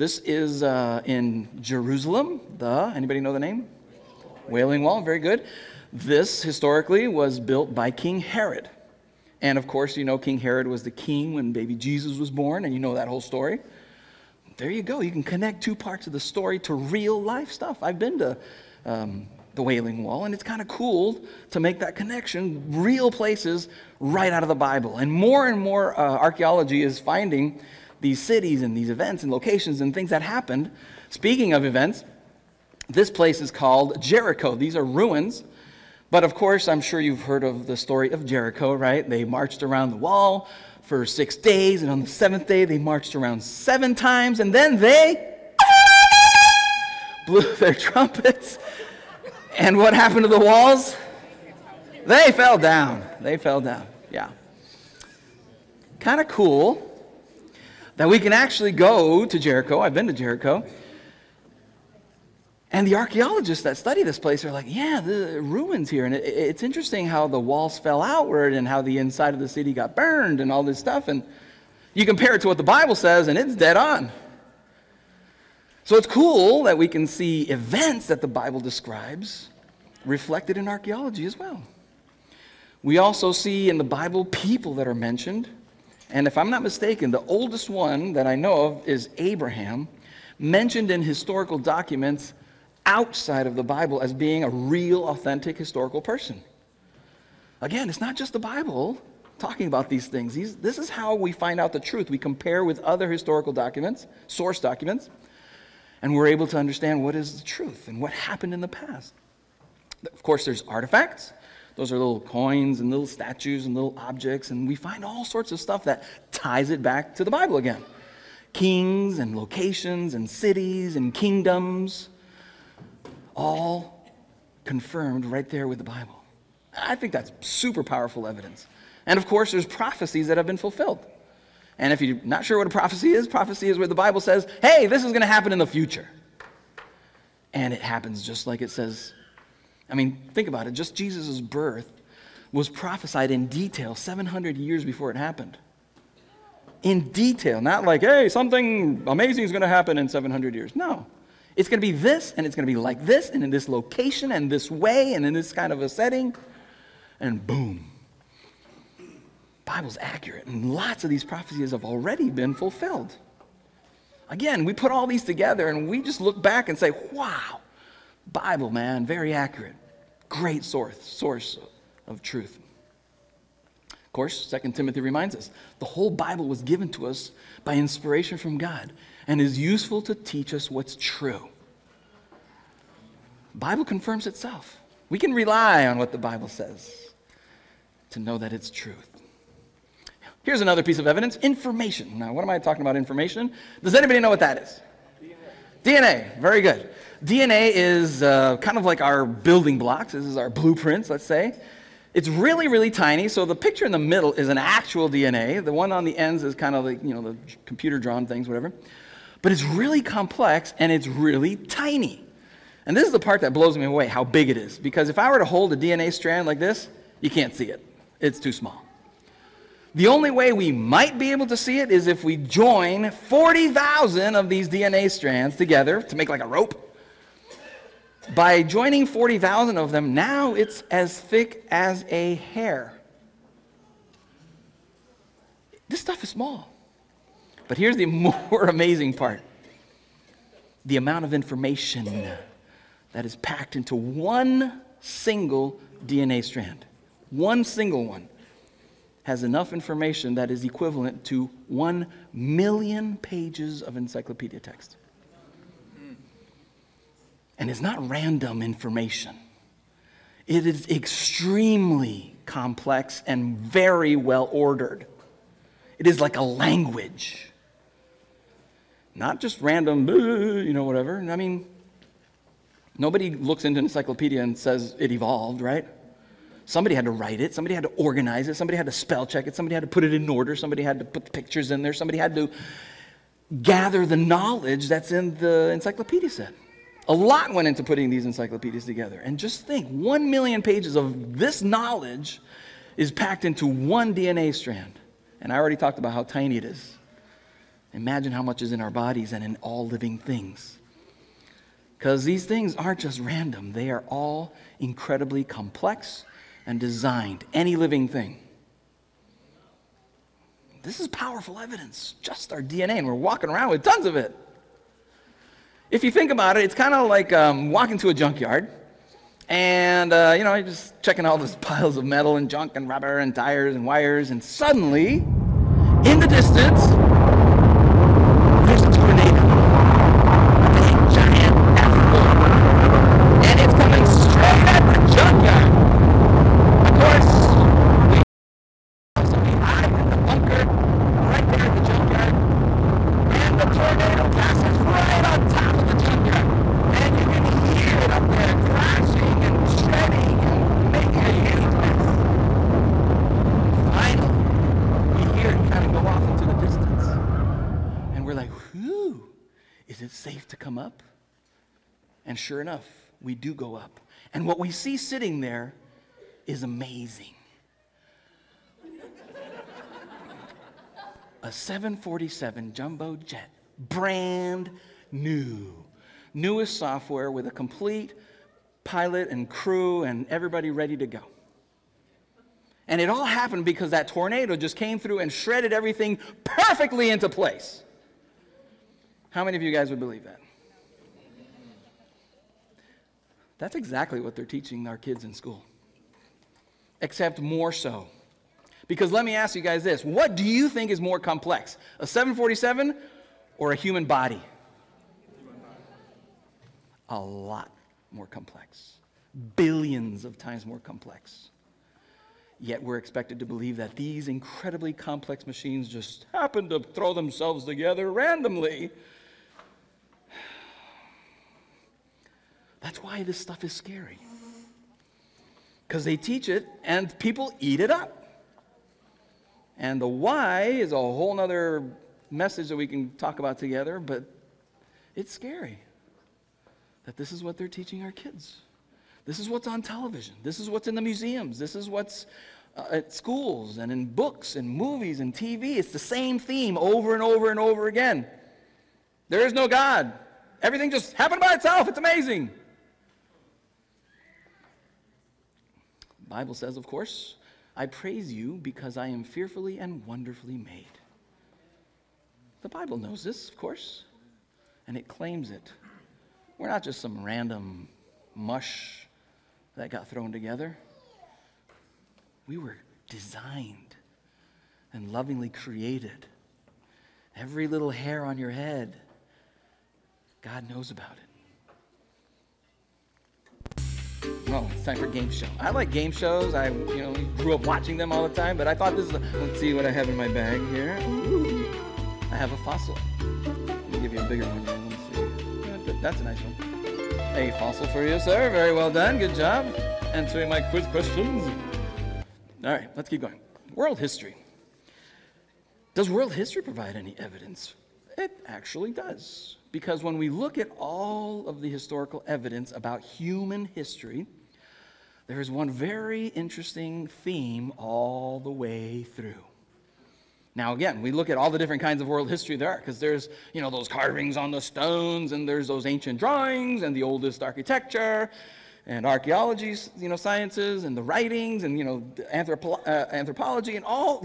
This is in Jerusalem. Anybody know the name? Wailing Wall, very good. This historically was built by King Herod. And of course, you know King Herod was the king when baby Jesus was born, and you know that whole story. There you go. You can connect two parts of the story to real life stuff. I've been to the Wailing Wall, and it's kind of cool to make that connection, real places right out of the Bible. And more archaeology is finding these cities and these events and locations and things that happened. Speaking of events, this place is called Jericho. These are ruins. But of course, I'm sure you've heard of the story of Jericho, right? They marched around the wall for 6 days, and on the 7th day, they marched around 7 times, and then they blew their trumpets. And what happened to the walls? They fell down. They fell down, yeah. Kind of cool that we can actually go to Jericho. I've been to Jericho. And the archaeologists that study this place are like, yeah, the ruins here. And it's interesting how the walls fell outward and how the inside of the city got burned and all this stuff. And you compare it to what the Bible says, and it's dead on. So it's cool that we can see events that the Bible describes reflected in archaeology as well. We also see in the Bible people that are mentioned. And if I'm not mistaken, the oldest one that I know of is Abraham, mentioned in historical documents outside of the Bible as being a real, authentic, historical person. Again, it's not just the Bible talking about these things. This is how we find out the truth. We compare with other historical documents, source documents, and we're able to understand what is the truth and what happened in the past. Of course, there's artifacts. Those are little coins and little statues and little objects, and we find all sorts of stuff that ties it back to the Bible again. Kings and locations and cities and kingdoms, all confirmed right there with the Bible. I think that's super powerful evidence. And of course, there's prophecies that have been fulfilled. And if you're not sure what a prophecy is where the Bible says, hey, this is going to happen in the future. And it happens just like it says. I mean, think about it. Just Jesus' birth was prophesied in detail 700 years before it happened. In detail, not like, hey, something amazing is going to happen in 700 years. No. It's going to be this, and it's going to be like this, and in this location, and this way, and in this kind of a setting, and boom. Bible's accurate, and lots of these prophecies have already been fulfilled. Again, we put all these together, and we just look back and say, wow, Bible, man, very accurate. Great source of truth. Of course, 2 Timothy reminds us, the whole Bible was given to us by inspiration from God and is useful to teach us what's true. The Bible confirms itself. We can rely on what the Bible says to know that it's truth. Here's another piece of evidence, information. Now, what am I talking about, information? Does anybody know what that is? DNA, very good. DNA is kind of like our building blocks. This is our blueprints, let's say. It's really, really tiny, so the picture in the middle is an actual DNA. The one on the ends is kind of like, the computer-drawn things, whatever. But it's really complex, and it's really tiny. And this is the part that blows me away, how big it is. Because if I were to hold a DNA strand like this, you can't see it. It's too small. The only way we might be able to see it is if we join 40,000 of these DNA strands together to make like a rope. By joining 40,000 of them, now it's as thick as a hair. This stuff is small. But here's the more amazing part. The amount of information that is packed into one single DNA strand. One single one has enough information that is equivalent to 1 million pages of encyclopedia text. And it's not random information. It is extremely complex and very well ordered. It is like a language. Not just random, whatever. I mean, nobody looks into an encyclopedia and says it evolved, right? Somebody had to write it. Somebody had to organize it. Somebody had to spell check it. Somebody had to put it in order. Somebody had to put the pictures in there. Somebody had to gather the knowledge that's in the encyclopedia set. A lot went into putting these encyclopedias together. And just think, 1 million pages of this knowledge is packed into one DNA strand. And I already talked about how tiny it is. Imagine how much is in our bodies and in all living things. Because these things aren't just random. They are all incredibly complex and designed. Any living thing. This is powerful evidence. Just our DNA, and we're walking around with tons of it. If you think about it, it's kind of like walking to a junkyard. And, you're just checking all those piles of metal and junk and rubber and tires and wires. And suddenly, in the distance, there's a tornado. A big, giant F4. And it's coming straight at the junkyard. Of course, we hide in the bunker right there at the junkyard. And the tornado passes right on top of the junkyard. And you can hear it up there crashing and shredding and making a huge mess. Finally, you hear it kind of go off into the distance. And we're like, whew, is it safe to come up? And sure enough, we do go up. And what we see sitting there is amazing. A 747 jumbo jet, brand new. Newest software with a complete pilot and crew and everybody ready to go. And it all happened because that tornado just came through and shredded everything perfectly into place. How many of you guys would believe that? That's exactly what they're teaching our kids in school. Except more so. Because let me ask you guys this. What do you think is more complex? A 747 or a human body? A lot more complex. Billions of times more complex. Yet we're expected to believe that these incredibly complex machines just happen to throw themselves together randomly. That's why this stuff is scary. Because they teach it and people eat it up. And the why is a whole other message that we can talk about together, but it's scary that this is what they're teaching our kids. This is what's on television. This is what's in the museums. This is what's at schools and in books and movies and TV. It's the same theme over and over and over again. There is no God. Everything just happened by itself. It's amazing. The Bible says, of course, I praise you because I am fearfully and wonderfully made. The Bible knows this, of course, and it claims it. We're not just some random mush that got thrown together. We were designed and lovingly created. Every little hair on your head, God knows about it. Oh, it's time for game show. I like game shows. I grew up watching them all the time, but I thought this is let's see what I have in my bag here. Ooh, I have a fossil. Let me give you a bigger one here. Let's see. That's a nice one. A fossil for you, sir. Very well done. Good job answering my quiz questions. All right, let's keep going. World history. Does world history provide any evidence? It actually does. Because when we look at all of the historical evidence about human history, there is one very interesting theme all the way through. Now again, we look at all the different kinds of world history there are, because there's, those carvings on the stones, and there's those ancient drawings, and the oldest architecture, and archaeology, sciences, and the writings, and, anthropology, and all.